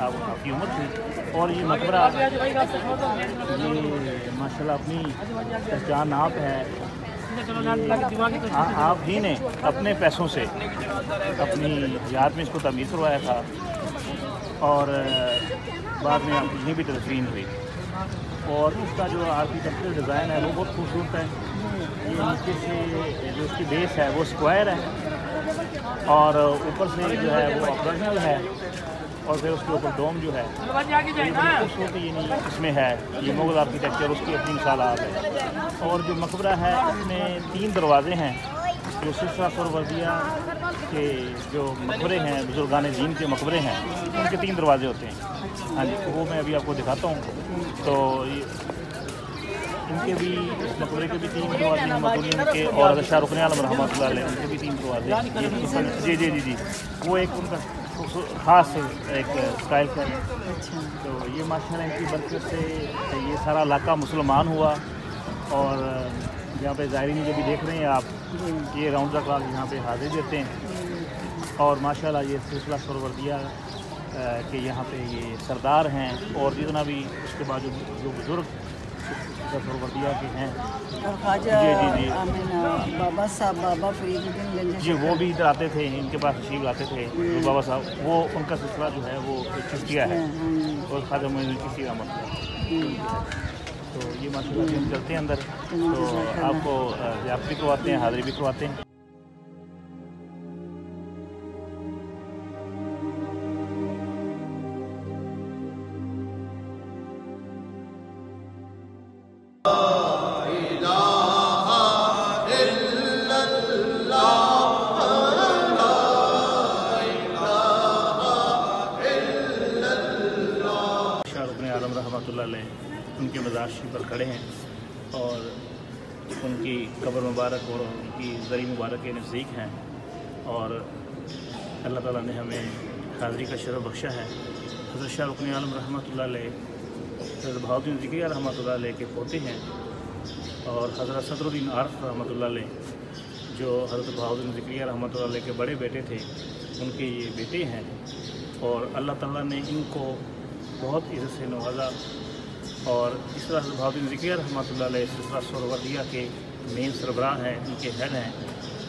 आपकी उम्र थी। और ये मकबरा ये माशाल्लाह अपनी पहचान आप है। आप ही ने अपने पैसों से अपनी याद में इसको तमीर करवाया था और बाद में आप यहीं भी तदफीन हुई। और इसका जो आर्किटेक्चरल डिज़ाइन है वो बहुत खूबसूरत है। ये नीचे से जो इसकी बेस है वो स्क्वायर है और ऊपर से जो है वो ऑक्टागोनल है और फिर उसके ऊपर डोम जो है खूबसूरती ये नहीं इसमें है। ये मुग़ल आर्किटेक्चर उसकी अपनी मिसालात है। और जो मकबरा है इसमें 3 दरवाज़े हैं। जो सिलसिला सुहरावर्दिया के जो मकबरे हैं बुजुर्गान दीन के मकबरे हैं उनके 3 दरवाज़े होते हैं। हाँ जी, तो वो मैं अभी आपको दिखाता हूँ। तो इनके भी इस मकबरे के भी 3 दरवाजे हैं मदूनियों के और शाहरुख आलम रहमतुल्लाह अलैह उनके भी 3 दरवाजे। जी वो एक उनका ख़ास एक स्टाइल का है। तो ये माशाल्लाह इनकी बरकत से ये सारा इलाका मुसलमान हुआ। और यहाँ पे ज़ायरीन जो भी देख रहे हैं आप ये राउंड द क्लॉक यहाँ पे हाजिर देते हैं। और माशाल्लाह ये सिलसिला सुहरावर्दिया के यहाँ पे ये सरदार हैं और जितना भी उसके बाद जो बुज़ुर्ग सुहरावर्दिया के हैं जी बाबा साहब बाबा फरीदुद्दीन गंज जी वो भी इधर आते थे। इनके पास तशरीफ लाते थे जो बाबा साहब वो उनका सिलसिला जो है वो चिश्तिया है और ख्वाजा मोइनुद्दीन चिश्ती रहमत। तो ये माशाल्लाह हम चलते हैं अंदर तो आपको ज़ियारत भी करवाते हैं हाज़िरी भी करवाते हैं। उनके मज़ार शरीफ पर खड़े हैं और उनकी कब्र मुबारक और उनकी ज़री मुबारक के नज़दीक हैं। और अल्लाह ताला ने हमें हाज़िरी का शरफ़ बख्शा है। हज़रत शाहरुख आलम रहमतुल्लाह अलैह हज़रत बहाउद्दीन ज़िक्रिया रहमतुल्लाह अलैह के पोते हैं और हज़रत सदरुद्दीन आरफ़ रहमतुल्लाह अलैह जो हज़रत बहाउद्दीन ज़िक्रिया रहमतुल्लाह अलैह के बड़े बेटे थे उनके ये बेटे हैं। और अल्लाह ताला ने इनको बहुत इज़्ज़त से नवाजा। और इस तरह से बहाउद्दीन ज़िक्रिया रहमतुल्लाह अलैह सिलसिला सुहरावर्दिया के मेन सरबराह हैं, इनके हेड हैं।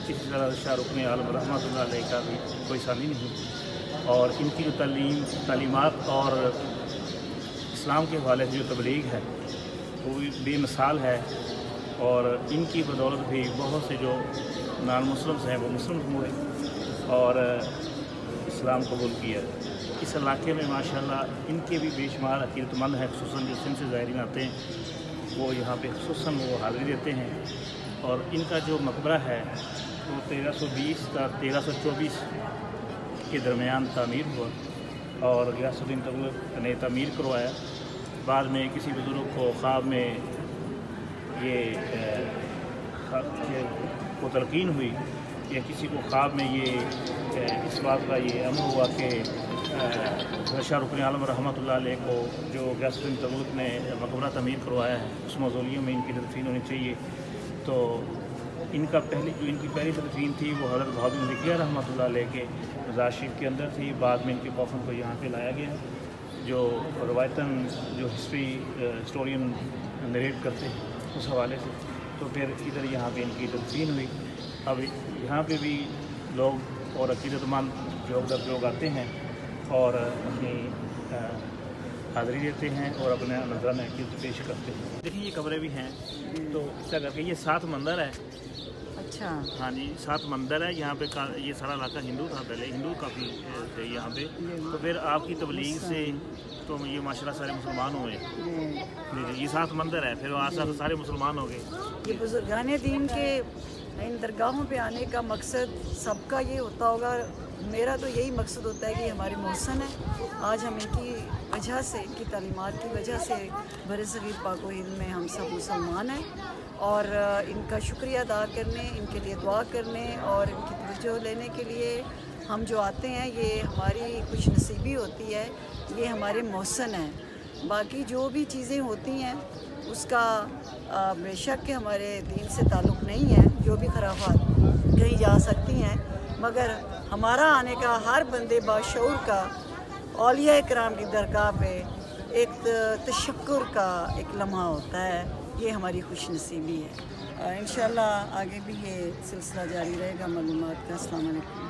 इसी तरह शाहरुख आलम रहमतुल्लाह अलैह का भी कोई सानी नहीं। और इनकी जो तालीमात और इस्लाम के हवाले से जो तबलीग है वो भी बेमिसाल है। और इनकी बदौलत भी बहुत से जो नॉन मुस्लिम्स हैं वो मुस्लिम हुए और इस्लाम कबूल किया। इस इलाके में माशाल्लाह इनके भी बेशुमार अकीदतमंद हैं, ख़ुसूसन जो सिंध से ज़ायरीन आते हैं वो यहाँ पे ख़ुसूसन वो हाज़िरी देते हैं। और इनका जो मकबरा है वो 1320 का 1324 के दरमियान तामीर हुआ और गियासुद्दीन तुगलक ने तामीर करवाया। बाद में किसी बुज़ुर्ग को ख्वाब में ये को तलकीन हुई या किसी को ख्वाब में ये इस बात का ये अमर हुआ कि शाहरुख आलम रहमतुल्लाह अलैह को जो गियासुद्दीन तुगलक ने मकबरा तमीर करवाया है उस मौज़ूलियम में इनकी तदफीन होनी चाहिए। तो इनकी पहली तदफीन थी वो हज़रत बहाउद्दीन ज़िक्रिया रहमतुल्लाह अलैह के मज़ार शरीफ के अंदर थी। बाद में इनके कॉफ़न को यहाँ पे लाया गया जो रवायतन जो हिस्टोरियन नरेट करते हैं उस हवाले से। तो फिर इधर यहाँ पे इनकी तदफीन हुई। अब यहाँ पे भी लोग और अकीदतमंद लोग आते हैं और अपनी हाज़िरी देते हैं और अपने नज़राना अक़ीदत पेश करते हैं। देखिए ये कब्रें भी हैं तो इसका करके ये 7 मंदिर है। अच्छा हाँ जी 7 मंदिर है यहाँ पे। ये सारा इलाका हिंदू था पहले, हिंदू काफ़ी थे यहाँ पे। तो फिर आपकी तबलीग से तो ये माशाल्लाह सारे मुसलमान हुए। ये 7 मंदिर है फिर आस पास सारे मुसलमान हो गए। ये बुजुर्गान दीन के इन दरगाहों पे आने का मकसद सबका ये होता होगा। मेरा तो यही मकसद होता है कि हमारे मौसन है। आज हम इनकी वजह से इनकी तालीमात की वजह से बरसगीर पाक व हिंद में हम सब मुसलमान हैं। और इनका शुक्रिया अदा करने, इनके लिए दुआ करने और इनकी तवज्जो लेने के लिए हम जो आते हैं ये हमारी खुश नसीबी होती है। ये हमारे मौसन हैं। बाकी जो भी चीज़ें होती हैं उसका बेशक के हमारे दीन से ताल्लुक़ नहीं है। जो भी खराफात कही जा सकती हैं मगर हमारा आने का हर बंदे बाशऊर का औलिया कराम की दरगाह पे एक तशक्कुर का एक लम्हा होता है, ये हमारी खुश नसीबी है। इंशाल्लाह आगे भी ये सिलसिला जारी रहेगा मालूमात का। अस्सलाम वालेकुम।